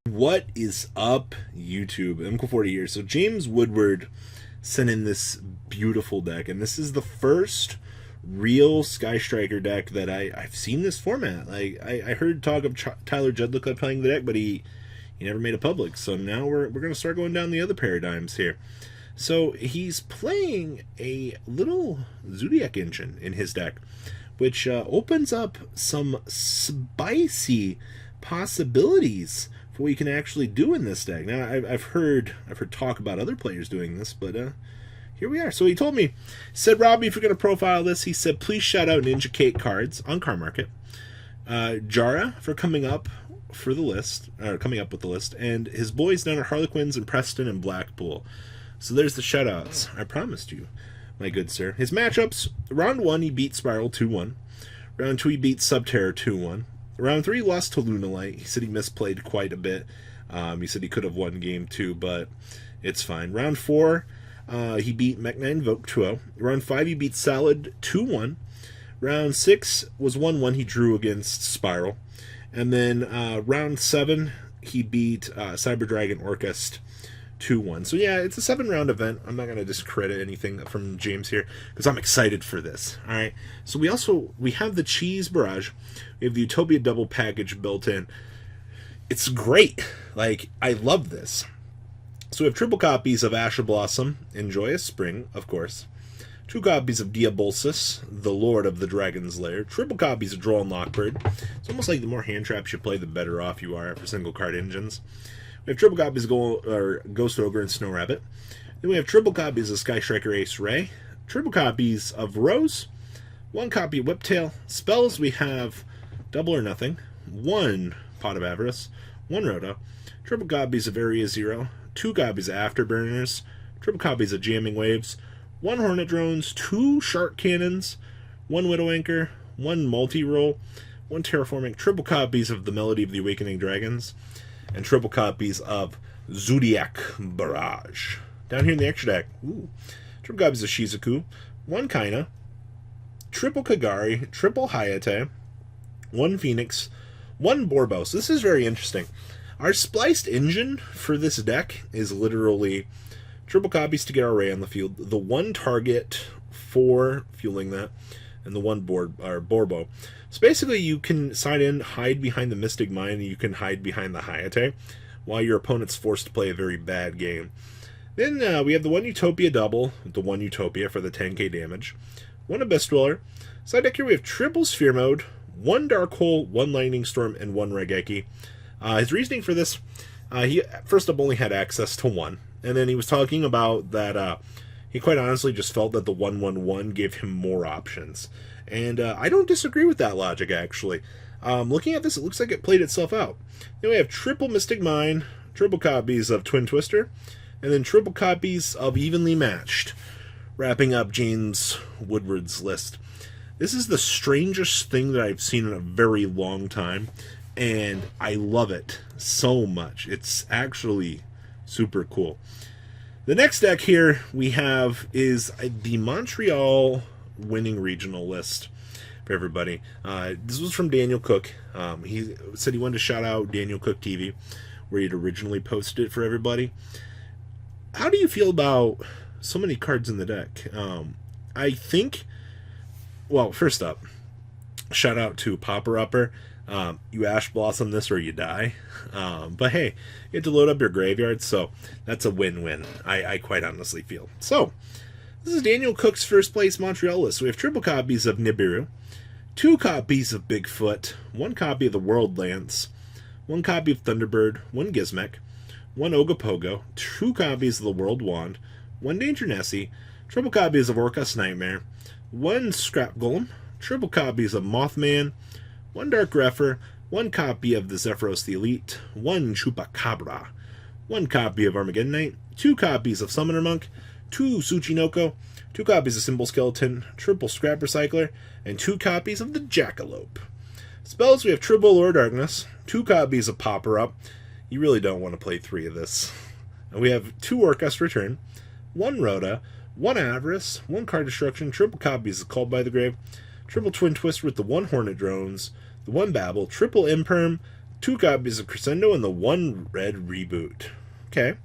What is up, YouTube? MCO40 here. So James Woodward sent in this beautiful deck, and this is the first real Sky Striker deck that I've seen this format. Like I heard talk of Tyler Jedlicka playing the deck, but he never made it public. So now we're gonna start going down the other paradigms here. So he's playing a little Zodiac engine in his deck, which opens up some spicy possibilities for what you can actually do in this deck. Now I've heard talk about other players doing this, but here we are. So he told me, said, Robbie, if you're going to profile this, he said, please shout out Ninja Kate cards on Card Market, Jara for coming up for the list, or coming up with the list, and his boys down at Harlequins and Preston and Blackpool. So there's the shoutouts. I promised you, my good sir. His matchups: round 1 he beat Spiral 2-1. Round 2 he beat Subterror 2-1. Round 3 lost to Lunalight. He said he misplayed quite a bit. He said he could have won game 2, but it's fine. Round 4 he beat Mech9 Vogue 2-0. Round 5 he beat Salad 2-1. Round 6 was 1-1. He drew against Spiral. And then round 7 he beat Cyber Dragon Orcust 2-1. So yeah, it's a 7-round event. I'm not going to discredit anything from James here because I'm excited for this. All right. So we have the Cheese Barrage. We have the Utopia double package built in. It's great. Like, I love this. So we have triple copies of Asher Blossom and Joyous Spring, of course. 2 copies of Diabolsis, the Lord of the Dragon's Lair. Triple copies of Droll and Lockbird. It's almost like the more hand traps you play, the better off you are for single card engines. We have triple copies of Ghost Ogre and Snow Rabbit. Then we have triple copies of Sky Striker Ace Ray. Triple copies of Rose. 1 copy of Whiptail. Spells, we have Double or Nothing. 1 Pot of Avarice. 1 Rhoda. Triple copies of Area Zero. 2 copies of Afterburners. Triple copies of Jamming Waves. 1 Hornet Drones. 2 Shark Cannons. 1 Widow Anchor. 1 Multi-Roll. 1 Terraforming. Triple copies of The Melody of the Awakening Dragons. And triple copies of Zodiac Barrage. Down here in the extra deck, triple copies of Shizuku, 1 Kaina, triple Kagari, triple Hayate, 1 Phoenix, 1 Borbos. This is very interesting. Our spliced engine for this deck is literally triple copies to get our Ray on the field, the 1 target for fueling that, and the 1 Borbo. So basically, you can side in, hide behind the Mystic Mine, and you can hide behind the Hayate, while your opponent's forced to play a very bad game. Then we have the 1 Utopia double, the 1 Utopia for the 10k damage, 1 Abyss Dweller. Side deck here we have triple Sphere Mode, 1 Dark Hole, 1 Lightning Storm, and 1 Regeki. His reasoning for this, he first up only had access to 1, and then he was talking about that he quite honestly just felt that the 1/1/1 gave him more options. And I don't disagree with that logic, actually. Looking at this, it looks like it played itself out. Then we have triple Mystic Mine, triple copies of Twin Twister, and then triple copies of Evenly Matched, wrapping up James Woodward's list. This is the strangest thing that I've seen in a very long time, and I love it so much. It's actually super cool. The next deck here we have is the Montreal winning regional list for everybody. This was from Daniel Cook. He said he wanted to shout out Daniel Cook TV, where he'd originally posted it for everybody. How do you feel about so many cards in the deck? I think, well, first up, shout out to Popper Upper. You Ash Blossom this or you die. But hey, you get to load up your graveyard, so that's a win-win, I quite honestly feel. So, this is Daniel Cook's first place Montreal list. So we have triple copies of Nibiru, 2 copies of Bigfoot, 1 copy of the World Lance, 1 copy of Thunderbird, 1 Gizmek, 1 Ogopogo, 2 copies of the World Wand, 1 Danger Nessie, triple copies of Orcust Nightmare, 1 Scrap Golem, triple copies of Mothman, 1 Dark Grepher, 1 copy of the Zephyros the Elite, 1 Chupacabra, 1 copy of Armageddon Knight, 2 copies of Summoner Monk, 2 Tsuchinoko, 2 copies of Symbol Skeleton, triple Scrap Recycler, and 2 copies of the Jackalope. Spells, we have triple Lord Darkness, 2 copies of Popper Up. You really don't want to play 3 of this. And we have 2 Orcust Return, 1 Rhoda, 1 Avarice, 1 Card Destruction, triple copies of Called by the Grave, triple Twin Twister with the 1 Hornet Drones, the 1 Babel, triple Imperm, 2 copies of Crescendo, and the 1 Red Reboot. Okay.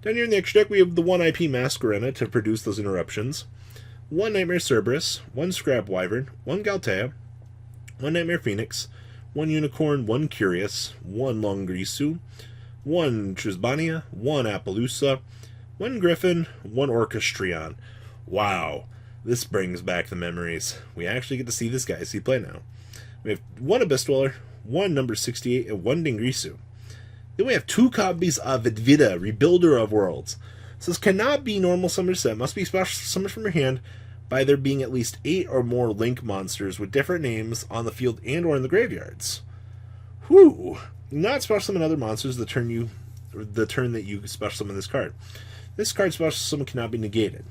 Down here in the extra deck, we have the 1 IP Masquerena to produce those interruptions, 1 Nightmare Cerberus, 1 Scrap Wyvern, 1 Galtea, 1 Nightmare Phoenix, 1 Unicorn, 1 Curious, 1 Longrisu, 1 Trisbania, 1 Appaloosa, 1 Griffin, 1 Orcustrion. Wow, this brings back the memories. We actually get to see this guy play now. We have 1 Abyss Dweller, 1 number 68, and 1 Dingrisu. Then we have 2 copies of Vidvida, Rebuilder of Worlds. So this cannot be normal summon set, must be special summoned from your hand by there being at least 8 or more link monsters with different names on the field and or in the graveyards. Whew! Not special summon other monsters the turn that you special summon this card. This card's special summon cannot be negated.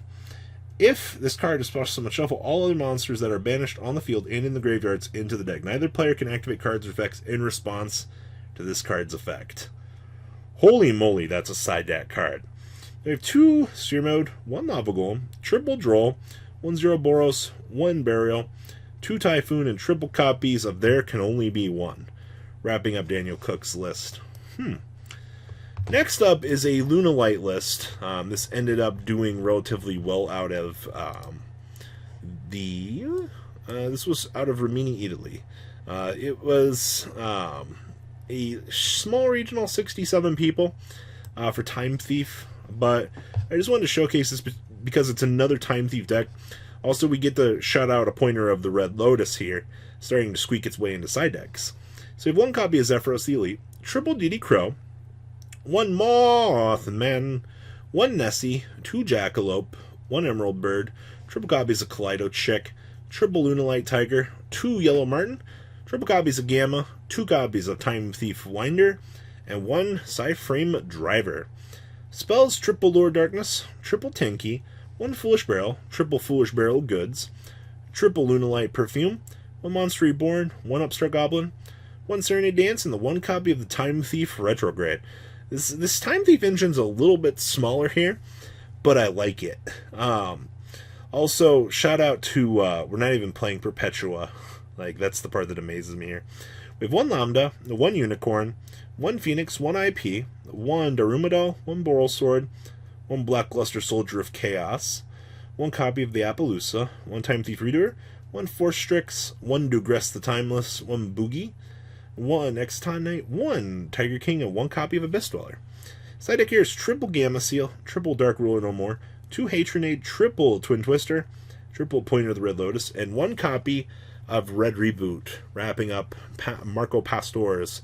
If this card is special summon, shuffle all other monsters that are banished on the field and in the graveyards into the deck. Neither player can activate cards or effects in response to this card's effect. Holy moly, that's a side deck card. We have 2 Sphere Mode, 1 Lava Golem, triple Droll, 1 Zero Boros, 1 Burial, 2 Typhoon, and triple copies of There Can Only Be One. Wrapping up Daniel Cook's list. Next up is a Lunalight list. This ended up doing relatively well out of this was out of Rimini, Italy. It was a small regional, 67 people for Time Thief, but I just wanted to showcase this because it's another Time Thief deck. Also, we get to shout out a pointer of the Red Lotus here, starting to squeak its way into side decks. So we have 1 copy of Zephyros the Elite, triple DD Crow, 1 Mothman, 1 Nessie, 2 Jackalope, 1 Emerald Bird, triple copies of Kaleido Chick, triple Lunalight Tiger, 2 Yellow Martin, triple copies of Gamma, 2 copies of Time Thief Winder, and 1 Psyframe Driver. Spells, triple Lure Darkness, triple Tinky, 1 Foolish Barrel, triple Foolish Barrel Goods, triple Lunalight Perfume, 1 Monster Reborn, 1 Upstart Goblin, 1 Serenade Dance, and the 1 copy of the Time Thief Retrograde. This Time Thief engine's a little bit smaller here, but I like it. Also, shout out to, we're not even playing Perpetua. Like, that's the part that amazes me here. We have 1 Lambda, 1 Unicorn, 1 Phoenix, 1 IP, 1 Darumidal, 1 Boral Sword, 1 Blackluster Soldier of Chaos, 1 copy of the Appaloosa, 1 Time Thief Reader, 1 Force Strix, 1 Dugress the Timeless, 1 Boogie, 1 Exton Knight, 1 Tiger King, and 1 copy of Abyss Dweller. Side deck here is triple Gamma Seal, triple Dark Ruler No More, 2 Hatronade, triple Twin Twister, triple Pointer of the Red Lotus, and 1 copy of Red Reboot, wrapping up Marco Pastor's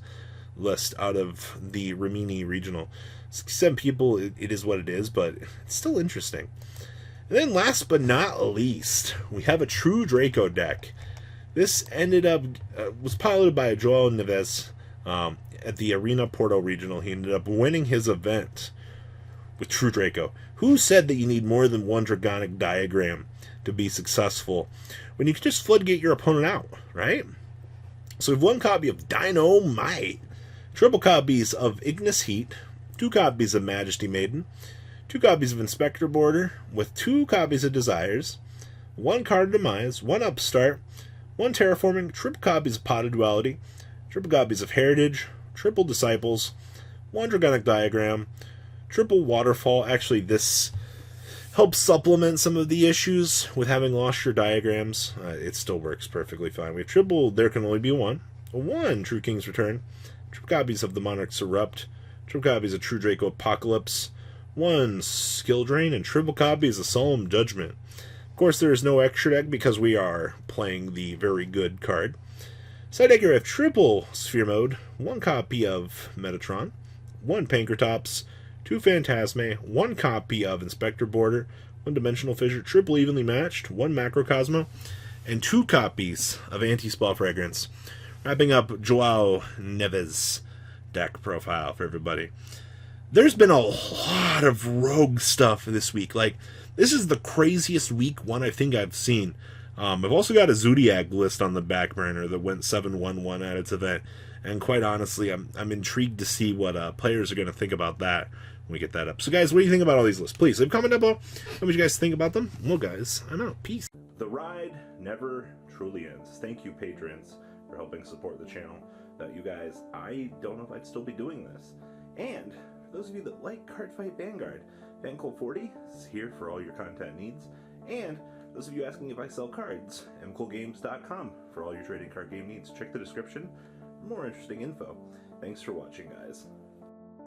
list out of the Rimini Regional. 67 people, it is what it is, but it's still interesting. And then last but not least, we have a true Draco deck. This ended up, was piloted by Joel Neves at the Arena Porto Regional. He ended up winning his event with True Draco. Who said that you need more than 1 Dragonic Diagram to be successful when you can just floodgate your opponent out, right? So we have 1 copy of Dynamite, triple copies of Ignis Heat, 2 copies of Majesty Maiden, 2 copies of Inspector Border, with 2 copies of Desires, 1 Card of Demise, 1 Upstart, 1 Terraforming, triple copies of Pot of Duality, triple copies of Heritage, triple Disciples, 1 Dragonic Diagram, triple Waterfall. Actually, this helps supplement some of the issues with having lost your diagrams. It still works perfectly fine. We have triple There Can Only Be One, 1 True King's Return, triple copies of the Monarch's Erupt, triple copies of True Draco Apocalypse, 1 Skill Drain, and triple copies of Solemn Judgment. Of course, there is no extra deck because we are playing the very good card. Side deck here, we have triple Sphere Mode, 1 copy of Metatron, 1 Pankratops, 2 Phantasme, 1 copy of Inspector Border, 1 Dimensional Fissure, triple Evenly Matched, 1 Macrocosmo, and 2 copies of Anti-Spell Fragrance. Wrapping up Joao Neves' deck profile for everybody. There's been a lot of rogue stuff this week. Like, this is the craziest week 1 I think I've seen. I've also got a Zodiac list on the back burner that went 7-1-1 at its event. And quite honestly, I'm intrigued to see what players are going to think about that when we get that up. So guys, what do you think about all these lists? Please leave a comment down below. What do you guys think about them? Well guys, I'm out. Peace. The ride never truly ends. Thank you, patrons, for helping support the channel. Without you guys, I don't know if I'd still be doing this. And for those of you that like Cardfight Vanguard, FanCole40 is here for all your content needs. And those of you asking if I sell cards, mcolegames.com for all your trading card game needs. Check the description for more interesting info. Thanks for watching, guys.